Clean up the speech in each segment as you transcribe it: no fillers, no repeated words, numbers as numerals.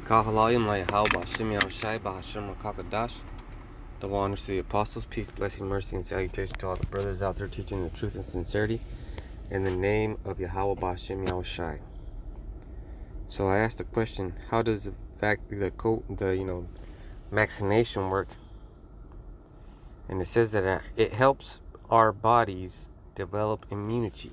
Kahalayim Layahal Bashim Yahushai Bahashim Rakakadash. Double honors to the apostles, peace, blessing, mercy, and salutation to all the brothers out there teaching the truth and sincerity in the name of Yahweh Bashim Yahushai. So I asked the question, how does the vaccination work? And it says that it helps our bodies develop immunity.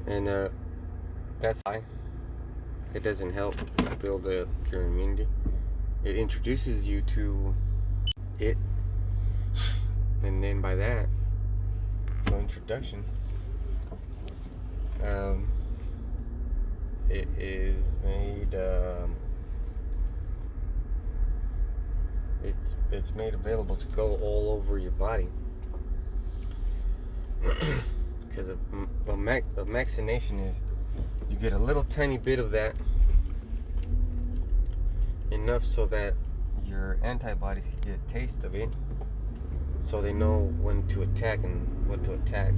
And that's why it doesn't help build up your immunity. It introduces you to it, and then by that, no introduction, it is made. It's made available to go all over your body. Because a vaccination is, you get a little tiny bit of that, enough so that your antibodies can get a taste of it, so they know when to attack and what to attack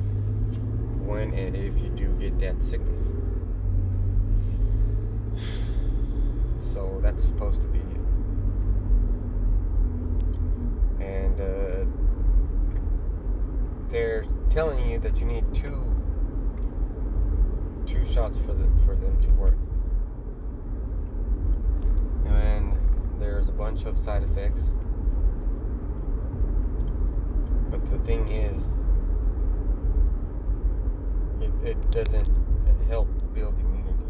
when and if you do get that sickness. So that's supposed to be it. And they're telling you that you need two shots for them to work. And there's a bunch of side effects. But the thing is, it doesn't help build immunity.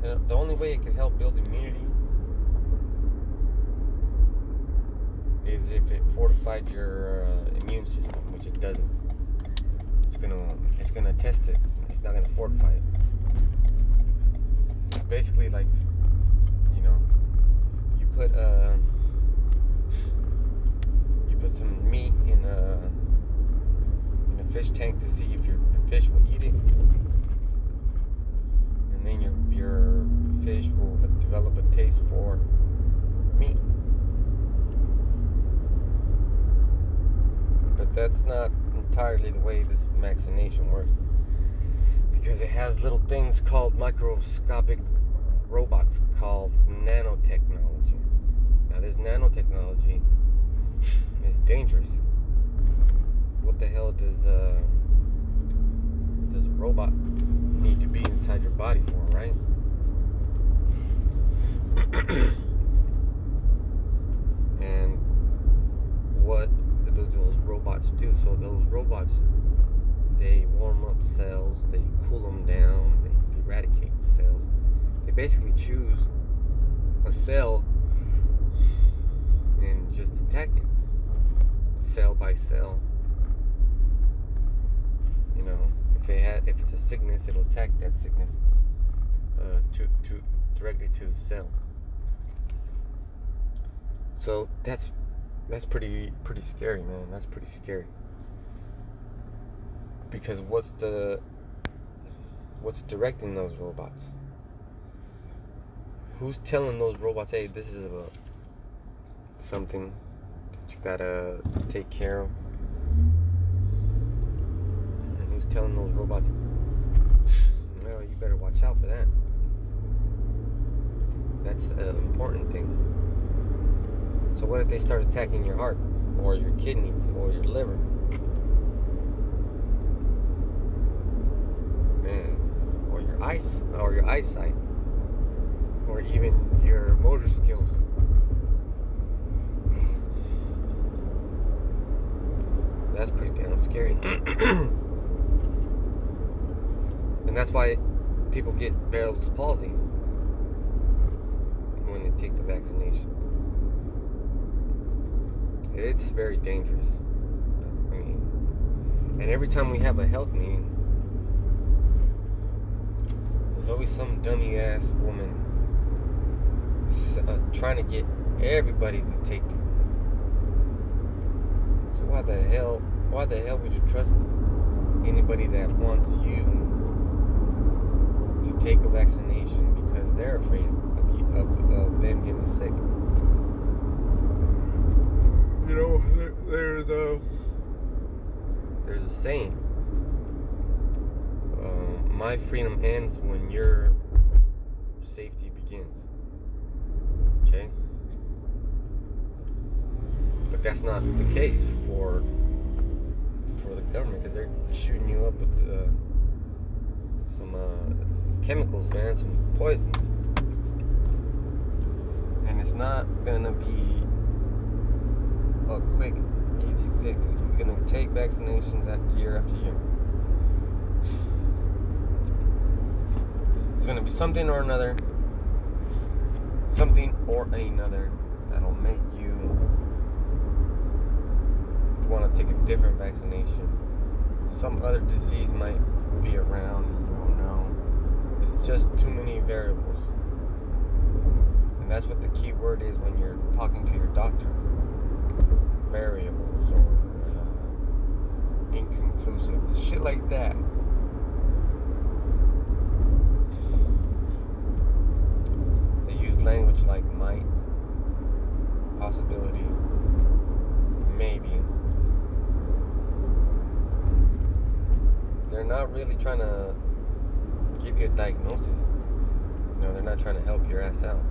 The only way it could help build immunity is if it fortified your immune system, which it doesn't. It's gonna test it. It's not gonna fortify it. It's basically like, you put some meat in a fish tank to see if your fish will eat it, and then your fish will develop a taste for meat. But that's not entirely the way this vaccination works, because it has little things called microscopic robots called nanotechnology. Now this nanotechnology is dangerous. What the hell does a robot need to be inside your body for, right? And what those robots do? So those robots, they warm up cells, they cool them down, they eradicate cells. They basically choose a cell and just attack it, cell by cell. If it's a sickness, it'll attack that sickness directly to the cell. So that's pretty scary, man. That's pretty scary. Because what's directing those robots? Who's telling those robots, hey, this is something that you gotta take care of? And who's telling those robots, well, you better watch out for that? That's the important thing. So what if they start attacking your heart, or your kidneys, or your liver? Man, or your eyesight, or even your motor skills. That's pretty damn scary. And that's why people get Bell's palsy when they take the vaccination. It's very dangerous. And every time we have a health meeting, there's always some dummy ass woman trying to get everybody to take it. So why the hell would you trust anybody that wants you to take a vaccination because they're afraid of them getting sick? there's a saying. My freedom ends when your safety begins. Okay? But that's not the case for the government, because they're shooting you up with some chemicals, man, some poisons. And it's not gonna be a quick, easy fix. You're gonna take vaccinations year after year. It's gonna be something or another that'll make you want to take a different vaccination. Some other disease might be around, you don't know. It's just too many variables. And that's what the key word is when you're talking to your doctor. Variables or inconclusive. Shit like that. They use language like might, possibility, maybe. They're not really trying to give you a diagnosis. They're not trying to help your ass out.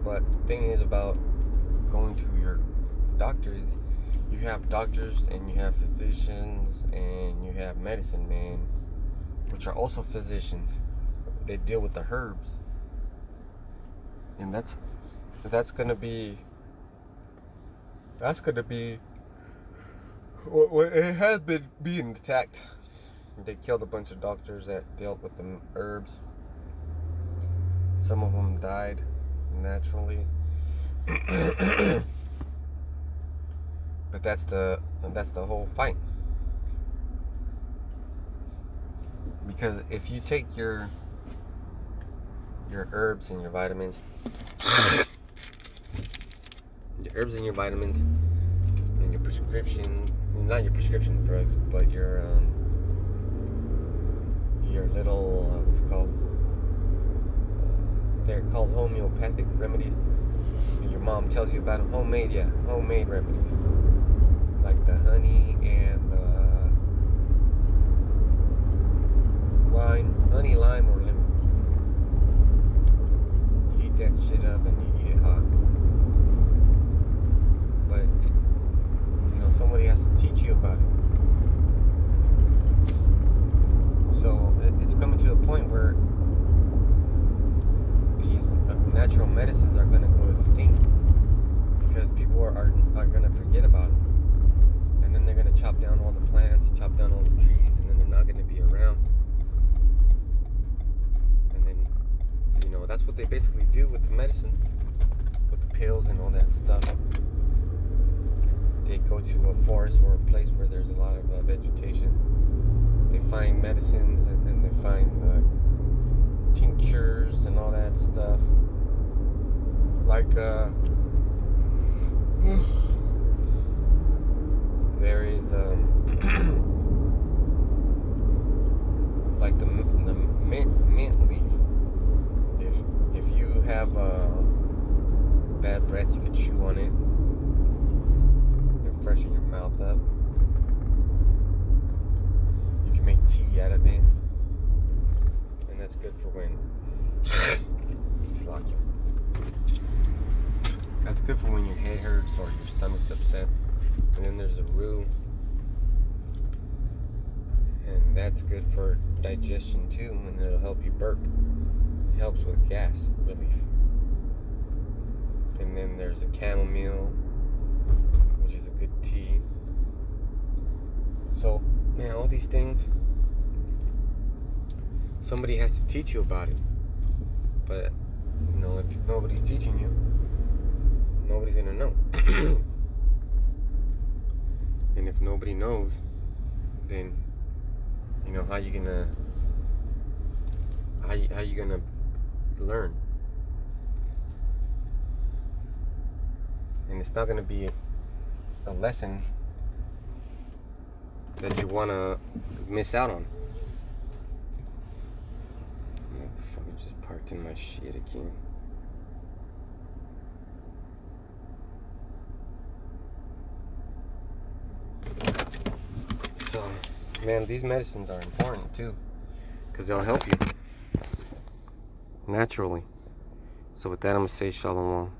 But the thing is about going to your doctors, you have doctors and you have physicians and you have medicine men, which are also physicians. They deal with the herbs. And that's gonna be well, it has been being attacked. They killed a bunch of doctors that dealt with the herbs. Some of them died naturally. But that's the whole fight. Because if you take your herbs and your vitamins, and your prescription, not your prescription drugs, but your little what's it called? They're called homeopathic remedies. And your mom tells you about them. Homemade remedies, like the honey and the lime, or lemon. You heat that shit up and you eat it hot. But somebody has to teach you about it. So it's coming to a point where these natural medicines are going to go extinct because people are going to forget about them. And then they're going to chop down all the plants, chop down all the trees, and then they're not going to be around. And then, that's what they basically do with the medicines, with the pills and all that stuff. They go to a forest or a place where there's a lot of vegetation. They find medicines and they find tinctures and all that stuff. Like there is like the mint leaf. If you have bad breath, you can chew on it. Freshen your mouth up. You can make tea out of it, and that's good for when that's good for when your head hurts or your stomach's upset. And then there's a rue, and that's good for digestion too, and it'll help you burp. It helps with gas relief. And then there's a chamomile, which is a good tea. So, man, all these things, somebody has to teach you about it. But, if nobody's teaching you, nobody's gonna know. And if nobody knows, then, how you gonna learn? And it's not gonna be a lesson that you want to miss out on. Motherfucker just parked in my shit again. So, man, these medicines are important too, because they'll help you naturally. So with that, I'm going to say shalom.